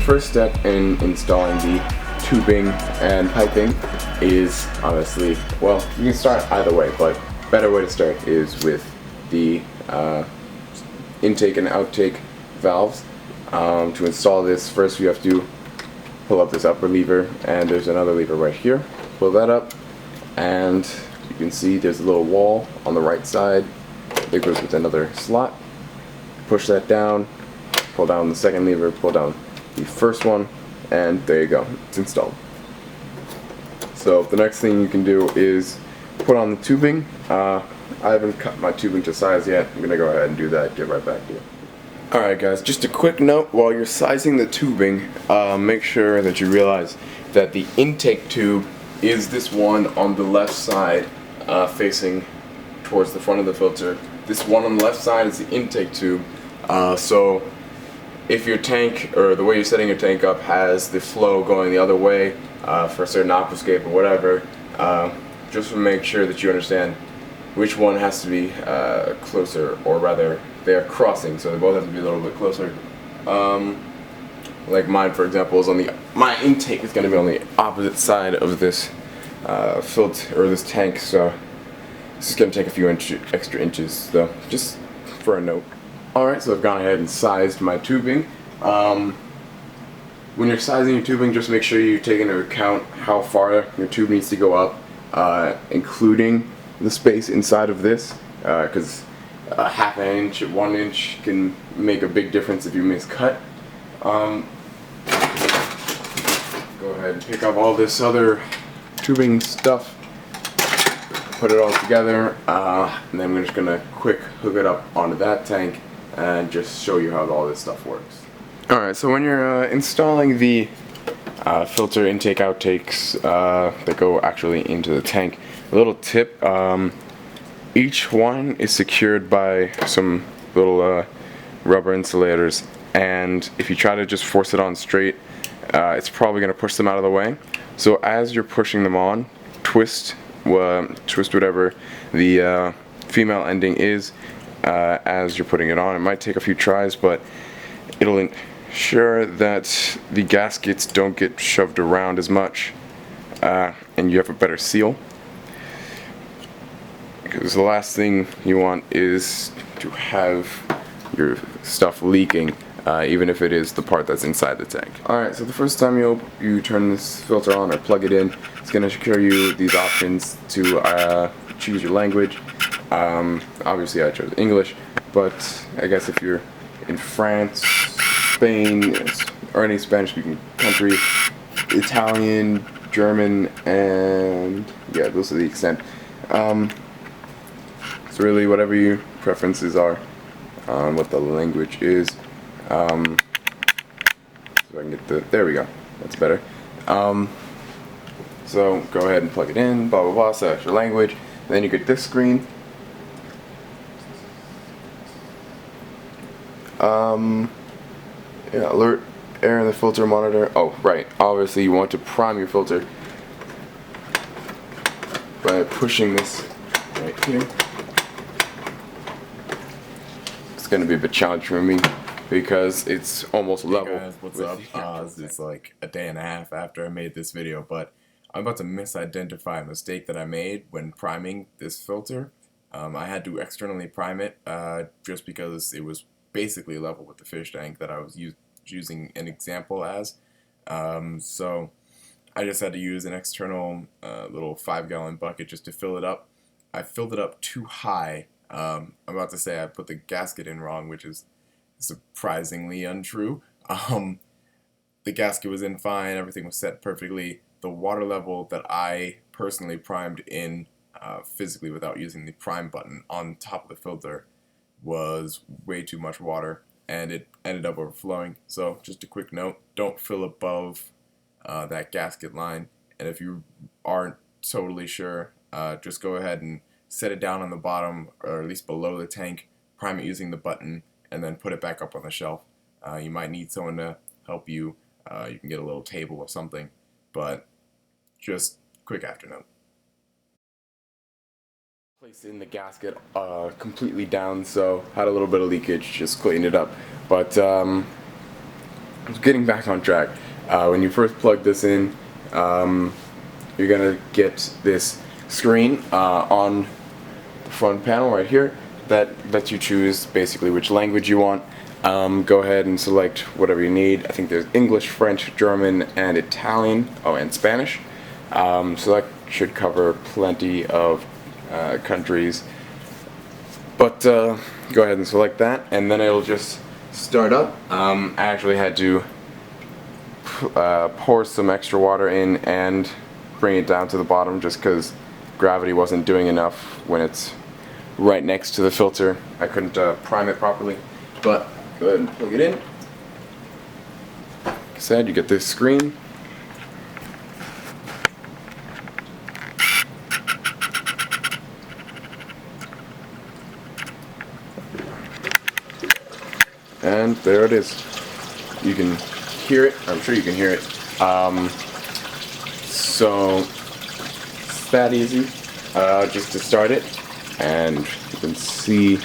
first step in installing the tubing and piping is honestly, well, you can start either way, but better way to start is with the intake and outtake valves. To install this, first you have to pull up this upper lever, and there's another lever right here. Pull that up, and you can see there's a little wall on the right side that goes with another slot. Push that down, pull down the second lever, pull down the first one, and there you go, it's installed. So the next thing you can do is put on the tubing. I haven't cut my tubing to size yet. I'm gonna go ahead and do that, get right back to you. Alright guys, just a quick note, while you're sizing the tubing, make sure that you realize that the intake tube is this one on the left side, facing towards the front of the filter. This one on the left side is the intake tube. So if your tank, or the way you're setting your tank up, has the flow going the other way for a certain aquascape or whatever, just to make sure that you understand which one has to be closer, or rather they're crossing, so they both have to be a little bit closer. Like mine, for example, is on the, my intake is going to be on the opposite side of this filter, or this tank, so this is going to take a few extra inches, so just for a note. Alright, so I've gone ahead and sized my tubing. When you're sizing your tubing, just make sure you take into account how far your tube needs to go up, including the space inside of this, because a half an inch, 1 inch can make a big difference if you miscut. Go ahead and pick up all this other tubing stuff, put it all together, and then we're just gonna quick hook it up onto that tank and just show you how all this stuff works. Alright, so when you're installing the filter intake outtakes that go actually into the tank, a little tip, each one is secured by some little rubber insulators, and if you try to just force it on straight, it's probably going to push them out of the way. So as you're pushing them on, twist whatever the female ending is as you're putting it on. It might take a few tries, but it'll ensure that the gaskets don't get shoved around as much, and you have a better seal. Because the last thing you want is to have your stuff leaking, even if it is the part that's inside the tank. Alright, so the first time you turn this filter on or plug it in, it's going to show you these options to choose your language. Obviously I chose English, but I guess if you're in France, Spain, or any Spanish-speaking country, Italian, German, and yeah, those are the extent. So really whatever your preferences are, what the language is. So I can get the, there we go, that's better. So go ahead and plug it in, blah blah blah, select your language, then you get this screen. Yeah, alert air in the filter monitor. Oh right, obviously you want to prime your filter by pushing this right here. It's going to be a bit challenging for me because it's almost level. Hey guys, what's up? It's like a day and a half after I made this video, but I'm about to misidentify a mistake that I made when priming this filter. I had to externally prime it just because it was basically level with the fish tank that I was using an example as. So I just had to use an external little 5-gallon bucket just to fill it up. I filled it up too high. I'm about to say I put the gasket in wrong, which is surprisingly untrue. The gasket was in fine, everything was set perfectly. The water level that I personally primed in physically without using the prime button on top of the filter was way too much water, and it ended up overflowing. So just a quick note, don't fill above that gasket line, and if you aren't totally sure, just go ahead and set it down on the bottom, or at least below the tank, prime it using the button, and then put it back up on the shelf. You might need someone to help you. You can get a little table or something, but just quick afternote. Placed in the gasket completely down, so had a little bit of leakage, just cleaned it up. But getting back on track. When you first plug this in, you're gonna get this screen on the front panel right here that lets you choose basically which language you want. Go ahead and select whatever you need. I think there's English, French, German, and Italian. Oh, and Spanish. So that should cover plenty of countries. But go ahead and select that, and then it'll just start up. I actually had to pour some extra water in and bring it down to the bottom just because gravity wasn't doing enough when it's right next to the filter. I couldn't prime it properly, but go ahead and plug it in. Like I said, you get this screen. And there it is. You can hear it. I'm sure you can hear it. So it's that easy just to start it. And you can see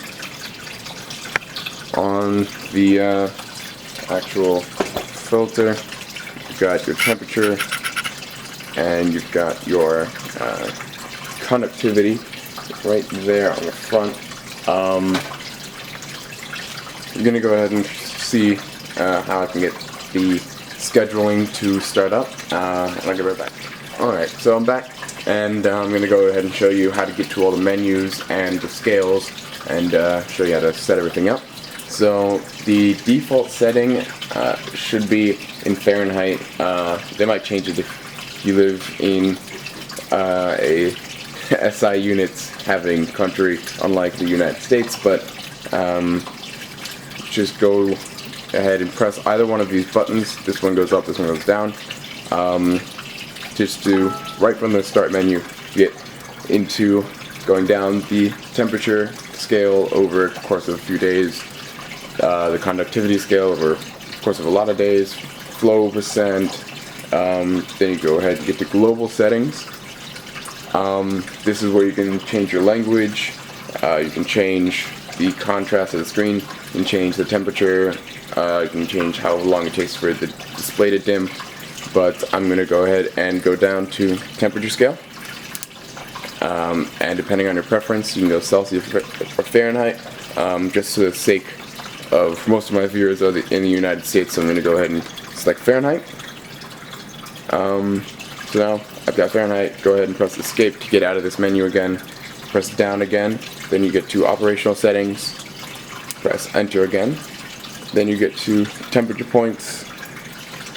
on the actual filter, you've got your temperature and you've got your conductivity right there on the front. I'm going to go ahead and see how I can get the scheduling to start up, and I'll get right back. Alright, so I'm back, and I'm going to go ahead and show you how to get to all the menus and the scales, and show you how to set everything up. So the default setting should be in Fahrenheit. They might change it if you live in a SI units having country, unlike the United States, but just go ahead and press either one of these buttons. This one goes up, this one goes down. Just to, right from the start menu, get into going down the temperature scale over the course of a few days, the conductivity scale over the course of a lot of days, flow percent, then you go ahead and get to global settings. This is where you can change your language, you can change the contrast of the screen, you can change the temperature, you can change how long it takes for the display to dim, but I'm going to go ahead and go down to temperature scale, and depending on your preference you can go Celsius or Fahrenheit. Just for the sake of most of my viewers are in the United States, so I'm going to go ahead and select Fahrenheit. So now I've got Fahrenheit. Go ahead and press escape to get out of this menu again. Press down again, then you get to operational settings, press enter again, then you get to temperature points,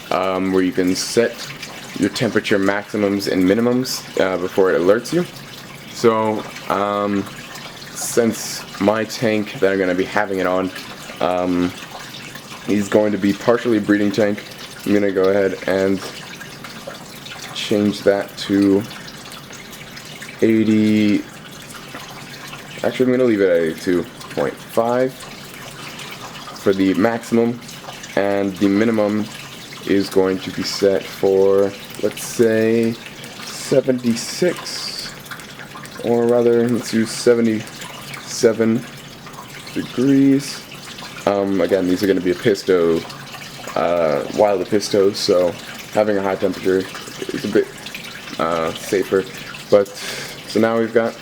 where you can set your temperature maximums and minimums before it alerts you. So since my tank that I'm going to be having it on is going to be partially breeding tank, I'm going to go ahead and change that to 80. Actually, I'm going to leave it at 82.5 for the maximum, and the minimum is going to be set for, let's say, 76, or rather, let's use 77 degrees. Again, these are going to be a pisto, wild pistos, so having a high temperature is a bit safer. But so now we've got,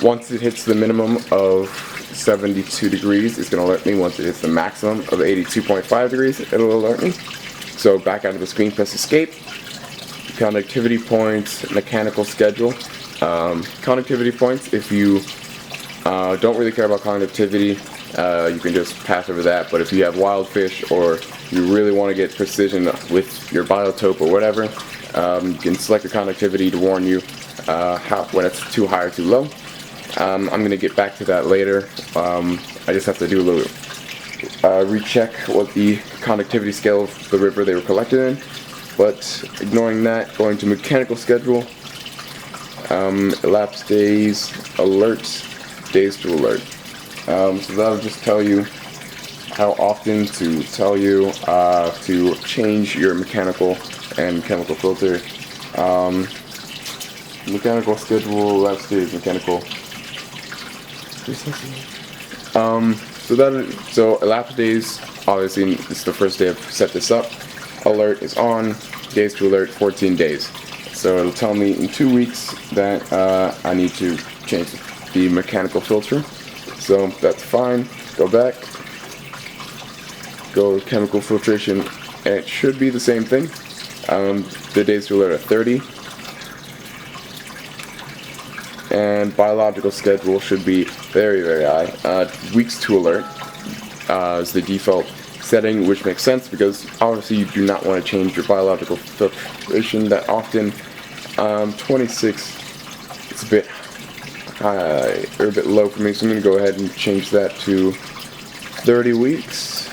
once it hits the minimum of 72 degrees, it's going to alert me. Once it hits the maximum of 82.5 degrees, it'll alert me. So back out of the screen, press escape. Conductivity points, mechanical schedule. Conductivity points, if you don't really care about conductivity, you can just pass over that. But if you have wild fish or you really want to get precision with your biotope or whatever, you can select the conductivity to warn you when it's too high or too low. I'm going to get back to that later. I just have to do a little recheck what the conductivity scale of the river they were collected in. But ignoring that, going to mechanical schedule, elapsed days, alerts, days to alert. So that'll just tell you how often to tell you to change your mechanical and chemical filter. Mechanical schedule, elapsed days, mechanical. So elapsed days, obviously this is the first day I've set this up. Alert is on, days to alert 14 days. So it'll tell me in 2 weeks that I need to change the mechanical filter. So that's fine. Go back, go to chemical filtration, and it should be the same thing. The days to alert are 30. And biological schedule should be very, very high. Weeks to alert is the default setting, which makes sense because obviously you do not want to change your biological filtration that often. 26 is a bit high, or a bit low for me, so I'm going to go ahead and change that to 30 weeks.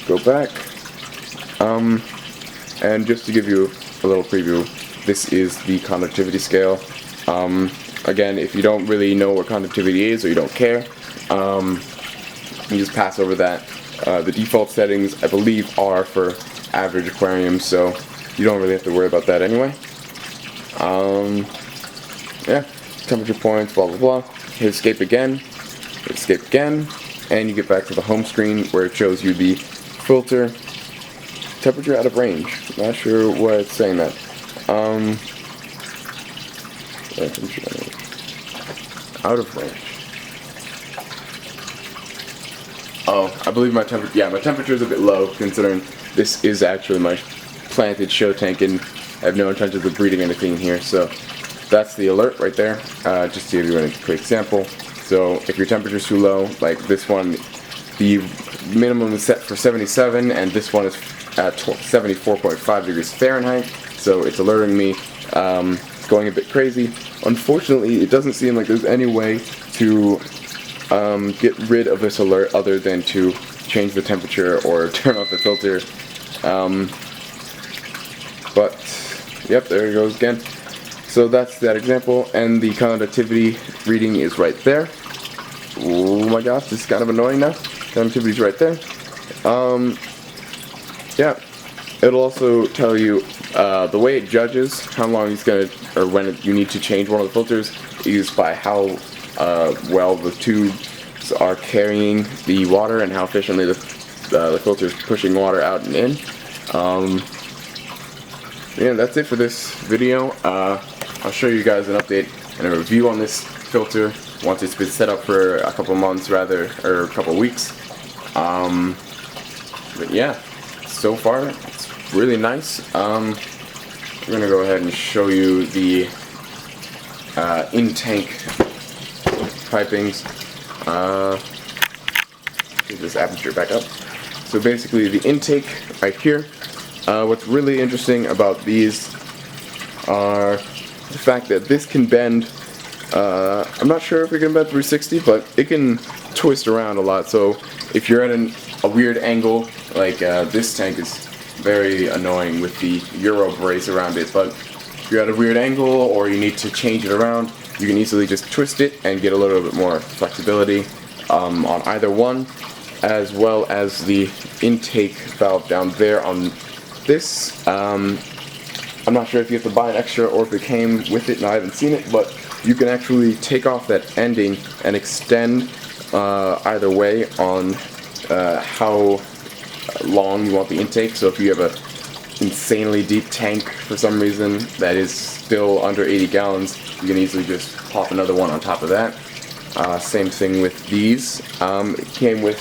Go back. And just to give you a little preview, this is the conductivity scale. Again, if you don't really know what conductivity is or you don't care, you just pass over that. The default settings, I believe, are for average aquariums, so you don't really have to worry about that anyway. Yeah, temperature points, blah blah blah. Hit escape again, and you get back to the home screen where it shows you the filter temperature out of range. Not sure why it's saying that. Out of range. Oh, I believe my temperature. Yeah, my temperature is a bit low considering this is actually my planted show tank, and I have no intentions of breeding anything here. So that's the alert right there. Just to give you a quick example. So if your temperature is too low, like this one, the minimum is set for 77, and this one is at 74.5 degrees Fahrenheit. So it's alerting me. It's going a bit crazy. Unfortunately, it doesn't seem like there's any way to get rid of this alert other than to change the temperature or turn off the filter. But yep, there it goes again. So that's that example, and the conductivity reading is right there. Oh my gosh, this is kind of annoying now. Conductivity is right there. Yeah, it'll also tell you the way it judges how long it's gonna, or when you need to change one of the filters, is by how well the tubes are carrying the water and how efficiently the filter is pushing water out and in. Yeah, that's it for this video. I'll show you guys an update and a review on this filter once it's been set up for a couple months, rather, or a couple weeks. But yeah, so far it's really nice. I'm gonna go ahead and show you the in-tank pipings. Get this aperture back up. So basically, the intake right here. What's really interesting about these are the fact that this can bend. I'm not sure if it can bend 360, but it can twist around a lot. So if you're at a weird angle, like this tank is very annoying with the Euro brace around it, but if you're at a weird angle or you need to change it around, you can easily just twist it and get a little bit more flexibility on either one, as well as the intake valve down there on this. I'm not sure if you have to buy an extra or if it came with it, and I haven't seen it, but you can actually take off that ending and extend either way on how long you want the intake. So if you have a insanely deep tank for some reason that is still under 80 gallons, you can easily just pop another one on top of that. Same thing with these. It came with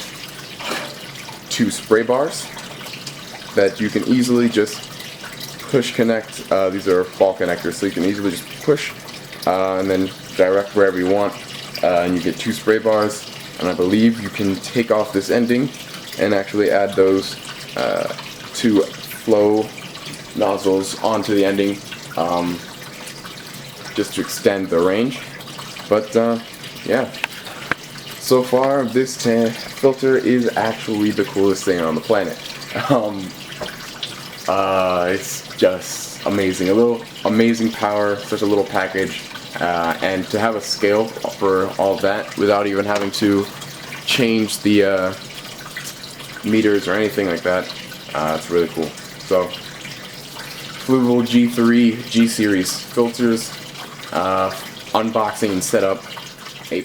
2 spray bars that you can easily just push connect. These are ball connectors, so you can easily just push and then direct wherever you want, and you get 2 spray bars. And I believe you can take off this ending and actually add those 2 flow nozzles onto the ending, just to extend the range. But yeah, so far this filter is actually the coolest thing on the planet. It's just amazing. A little amazing power, such a little package, and to have a scale for all of that without even having to change the meters or anything like that. It's really cool. So, Fluval G3 G Series filters, unboxing and setup, A+.